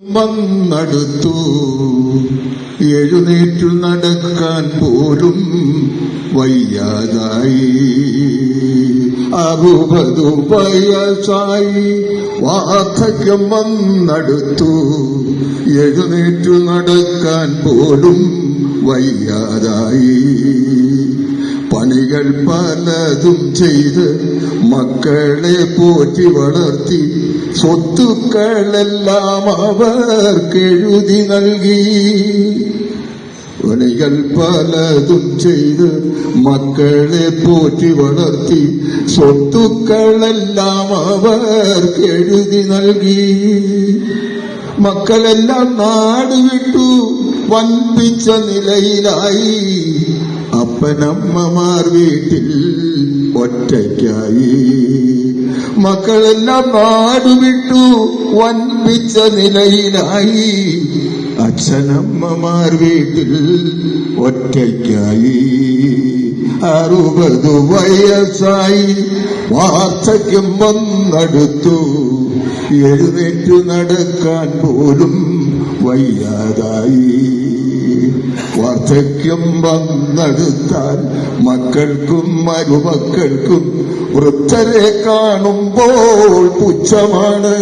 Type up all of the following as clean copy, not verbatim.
വന്നടുത്തു എഴുന്നേറ്റു നടക്കാൻ പോലും വയ്യാതായി. 60 വയസ്സായി വാർദ്ധക്യം വന്നടുത്തു എഴുന്നേറ്റു നടക്കാൻ പോലും വയ്യാതായി. പണികൾ പലതും ചെയ്ത് മക്കളെ പോറ്റി വളർത്തി സ്വത്തുക്കളെല്ലാം അവർക്കെഴുതി നൽകി. പണികൾ പലതും ചെയ്ത് മക്കളെ പോറ്റി വളർത്തി സ്വത്തുക്കളെല്ലാം അവർക്കെഴുതി നൽകി. മക്കളെല്ലാം നാട് വിട്ടു വൻപിച്ച നിലയിലായി. അപ്പനമ്മമാർ വീട്ടിൽ ഒറ്റയ്ക്കായി. മക്കളെല്ലാം നാടുവിട്ടു വൻപിച്ച നിലയിലായി. അച്ഛനമ്മമാർ വീട്ടിൽ ഒറ്റയ്ക്കായി. 60 വയസ്സായി വാർദ്ധക്യം വന്നടുത്തു എഴുന്നേറ്റു നടക്കാൻ പോലും വയ്യാതായി. വാർദ്ധക്യം വന്നെടുത്താൽ മക്കൾക്കും മരുമക്കൾക്കും വൃദ്ധരെ കാണുമ്പോൾ പുച്ഛമാണ്.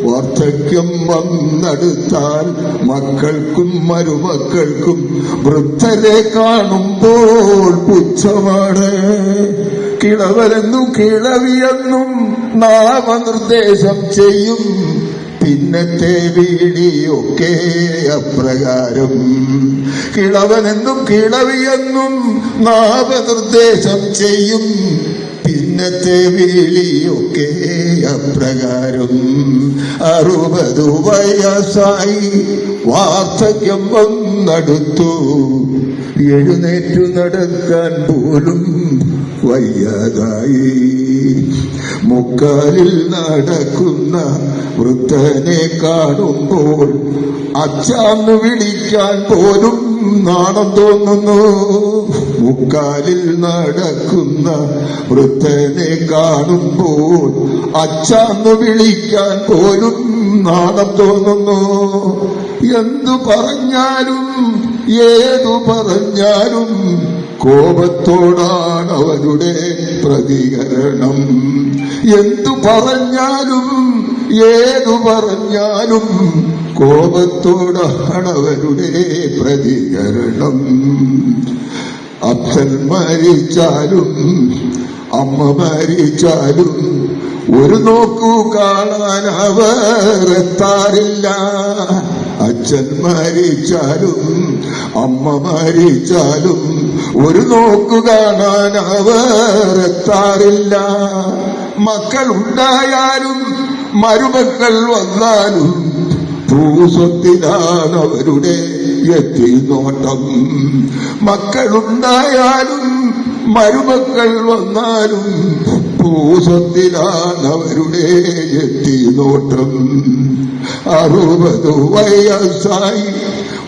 വാർദ്ധക്യം വന്നെടുത്താൽ മക്കൾക്കും മരുമക്കൾക്കും വൃദ്ധരെ കാണുമ്പോൾ പുച്ഛമാണ്. കിളവരെന്നും കിളവിയെന്നും നാമനിർദ്ദേശം ചെയ്യും. പിന്നത്തെ വീടിയൊക്കെ അപ്രകാരം. കിളവനെന്നും കിളവിയെന്നും നാമനിർദ്ദേശം ചെയ്യും. പിന്നത്തെ വീളിയൊക്കെ അപ്രകാരം. 60 വയസ്സായി വാർദ്ധക്യം വന്നടുത്തു എഴുന്നേറ്റു നടക്കാൻ പോലും വയ്യാതായി. മുക്കാലിൽ നടക്കുന്ന വൃദ്ധനെ കാണുമ്പോൾ അച്ഛാന്ന് വിളിക്കാൻ പോലും നാണം തോന്നുന്നു. മുക്കാലിൽ നടക്കുന്ന വൃദ്ധനെ കാണുമ്പോൾ അച്ഛാന്ന് വിളിക്കാൻ പോലും നാണം തോന്നുന്നു. എന്തു പറഞ്ഞാലും ഏതു പറഞ്ഞാലും കോപത്തോടാണ് അവരുടെ പ്രതികരണം. എന്തു പറഞ്ഞാലും ഏതു പറഞ്ഞാലും കോപത്തോടാണ് അവരുടെ പ്രതികരണം. അച്ഛൻ മരിച്ചാലും അമ്മ മരിച്ചാലും ഒരു നോക്കു കാണാൻ അവർ എത്താറില്ല. അച്ഛൻ മരിച്ചാലും അമ്മ മരിച്ചാലും ഒരു നോക്കു കാണാൻ അവർ എത്താറില്ല. മക്കളുണ്ടായാലും മരുമക്കൾ വന്നാലും ഭൂസ്വത്തിലാണ് അവരുടെ എത്തിനോട്ടം. മക്കളുണ്ടായാലും മരുമക്കൾ വന്നാലും ഭൂസ്വത്തിലാണ് അവരുടെ എത്തിനോട്ടം. 60 വയസ്സായി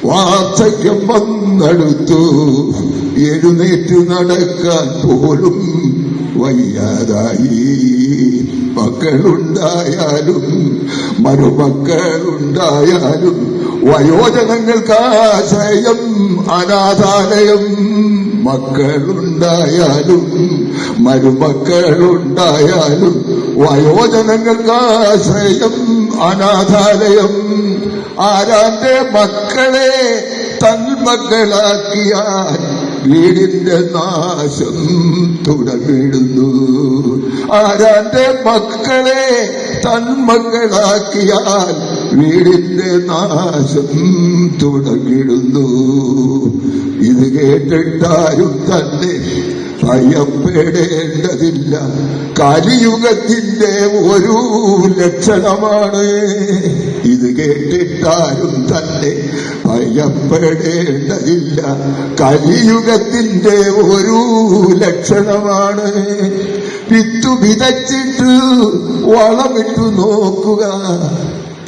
വാർദ്ധക്യം വന്നടുത്തു എഴുന്നേറ്റു നടക്കാൻ പോലും വയ്യാതായി. മക്കളുണ്ടായാലും മരുമക്കളുണ്ടായാലും വയോജനങ്ങൾക്ക് ആശ്രയം അനാഥാലയം. മക്കളുണ്ടായാലും മരുമക്കളുണ്ടായാലും വയോജനങ്ങൾക്ക് ആശ്രയം അനാഥാലയം. ആരാന്റെ മക്കളെ തൻ മക്കളാക്കിയാൽ വീടിന്റെ നാശം തുടങ്ങിടുന്നു. ആരാന്റെ മക്കളെ തൻ മക്കളാക്കിയാൽ വീടിന്റെ നാശം തുടങ്ങിടുന്നു. ഇത് കേട്ടിട്ടാരും തന്നെ ഭയപ്പെടേണ്ടതില്ല. കലിയുഗത്തിന്റെ ഒരു ലക്ഷണമാണ്. ഇത് കേട്ടിട്ടാരും തന്നെ ഭയപ്പെടേണ്ടതില്ല. കലിയുഗത്തിന്റെ ഒരു ലക്ഷണമാണ്. വിത്തു വിതച്ചിട്ട് വളമിട്ടു നോക്കുക,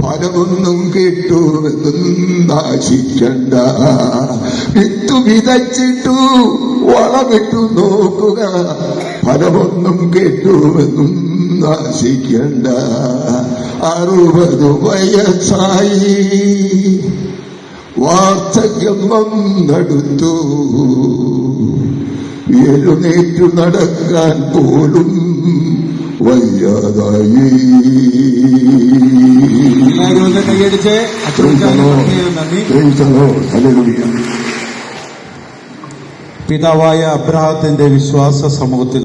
ഫലമൊന്നും കിട്ടുമെന്നും നാശിക്കണ്ട. വിത്തു വിതച്ചിട്ടു വളമിട്ടു നോക്കുക, ഫലമൊന്നും കിട്ടുമെന്നും നാശിക്കണ്ട. 60 വയസ്സായി, വാർദ്ധക്യം വന്നെടുത്തു, എഴുന്നേറ്റു നടക്കാൻ പോലും വയ്യാതായി. പിതാവായ അബ്രഹാത്തിന്റെ വിശ്വാസ സമൂഹത്തിൽ